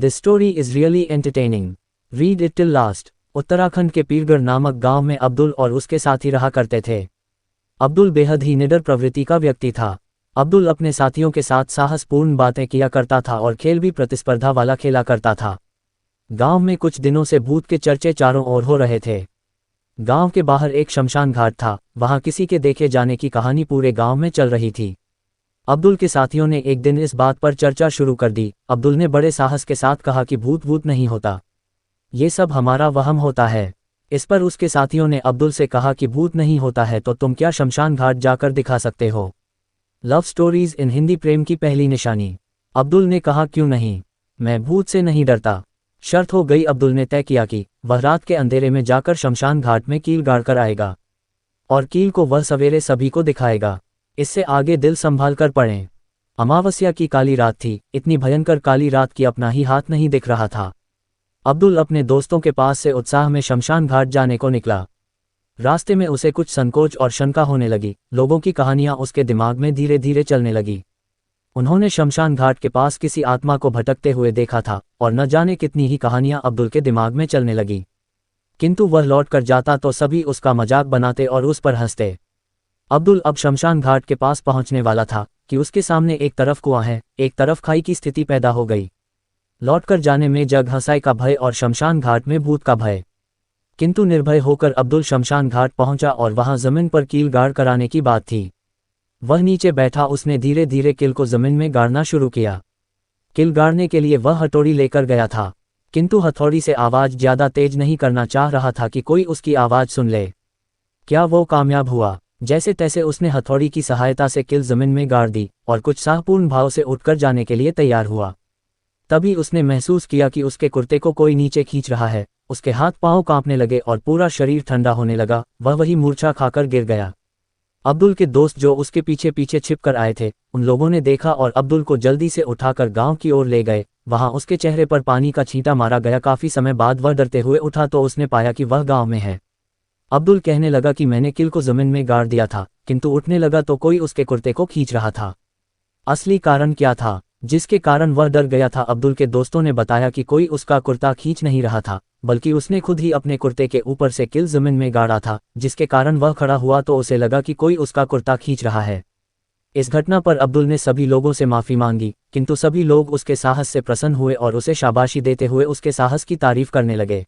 This story is really entertaining, read it till last. Uttarakhand के पीरगढ़ नामक गांव में अब्दुल और उसके साथी रहा करते थे। अब्दुल बेहद ही निडर प्रवृत्ति का व्यक्ति था। अब्दुल अपने साथियों के साथ साहसपूर्ण बातें किया करता था और खेल भी प्रतिस्पर्धा वाला खेला करता था। गांव में कुछ दिनों से भूत के चर्चे चारों ओर हो रहे थे। गांव के बाहर एक शमशान घाट था, वहां किसी के देखे जाने की कहानी पूरे गांव में चल रही थी। अब्दुल के साथियों ने एक दिन इस बात पर चर्चा शुरू कर दी। अब्दुल ने बड़े साहस के साथ कहा कि भूत नहीं होता, ये सब हमारा वहम होता है। इस पर उसके साथियों ने अब्दुल से कहा कि भूत नहीं होता है तो तुम क्या शमशान घाट जाकर दिखा सकते हो। लव स्टोरीज इन हिंदी प्रेम की पहली निशानी। अब्दुल ने कहा क्यों नहीं, मैं भूत से नहीं डरता। शर्त हो गई। अब्दुल ने तय किया कि वह रात के अंधेरे में जाकर शमशान घाट में कील गाड़ कर आएगा और कील को वह सवेरे सभी को दिखाएगा। इससे आगे दिल संभाल कर पढ़ें। अमावस्या की काली रात थी, इतनी भयंकर काली रात की अपना ही हाथ नहीं दिख रहा था। अब्दुल अपने दोस्तों के पास से उत्साह में शमशान घाट जाने को निकला। रास्ते में उसे कुछ संकोच और शंका होने लगी। लोगों की कहानियां उसके दिमाग में धीरे धीरे चलने लगी। उन्होंने शमशान घाट के पास किसी आत्मा को भटकते हुए देखा था और न जाने कितनी ही कहानियां अब्दुल के दिमाग में चलने लगी। किंतु वह लौट कर जाता तो सभी उसका मजाक बनाते और उस पर हंसते। अब्दुल अब शमशान घाट के पास पहुंचने वाला था कि उसके सामने एक तरफ कुआं है, एक तरफ खाई की स्थिति पैदा हो गई। लौटकर जाने में जग हंसाई का भय और शमशान घाट में भूत का भय। किंतु निर्भय होकर अब्दुल शमशान घाट पहुंचा और वहां जमीन पर कील गाड़ कराने की बात थी। वह नीचे बैठा, उसने धीरे धीरे कील को जमीन में गाड़ना शुरू किया। कील गाड़ने के लिए वह हथौड़ी लेकर गया था, किंतु हथौड़ी से आवाज ज्यादा तेज नहीं करना चाह रहा था कि कोई उसकी आवाज सुन ले। क्या वो कामयाब हुआ? जैसे तैसे उसने हथौड़ी की सहायता से कील जमीन में गाड़ दी और कुछ साहपूर्ण भाव से उठकर जाने के लिए तैयार हुआ। तभी उसने महसूस किया कि उसके कुर्ते को कोई नीचे खींच रहा है। उसके हाथ पांव कांपने लगे और पूरा शरीर ठंडा होने लगा। वह वही मूर्छा खाकर गिर गया। अब्दुल के दोस्त जो उसके पीछे पीछे छिप कर आए थे, उन लोगों ने देखा और अब्दुल को जल्दी से उठाकर गांव की ओर ले गए। वहां उसके चेहरे पर पानी का छींटा मारा गया। काफी समय बाद वह डरते हुए उठा तो उसने पाया कि वह गांव में है। अब्दुल कहने लगा कि मैंने कील को जमीन में गाड़ दिया था, किंतु उठने लगा तो कोई उसके कुर्ते को खींच रहा था। असली कारण क्या था जिसके कारण वह डर गया था? अब्दुल के दोस्तों ने बताया कि कोई उसका कुर्ता खींच नहीं रहा था, बल्कि उसने खुद ही अपने कुर्ते के ऊपर से कील जमीन में गाड़ा था, जिसके कारण वह खड़ा हुआ तो उसे लगा कि कोई उसका कुर्ता खींच रहा है। इस घटना पर अब्दुल ने सभी लोगों से माफी मांगी, किंतु सभी लोग उसके साहस से प्रसन्न हुए और उसे शाबाशी देते हुए उसके साहस की तारीफ करने लगे।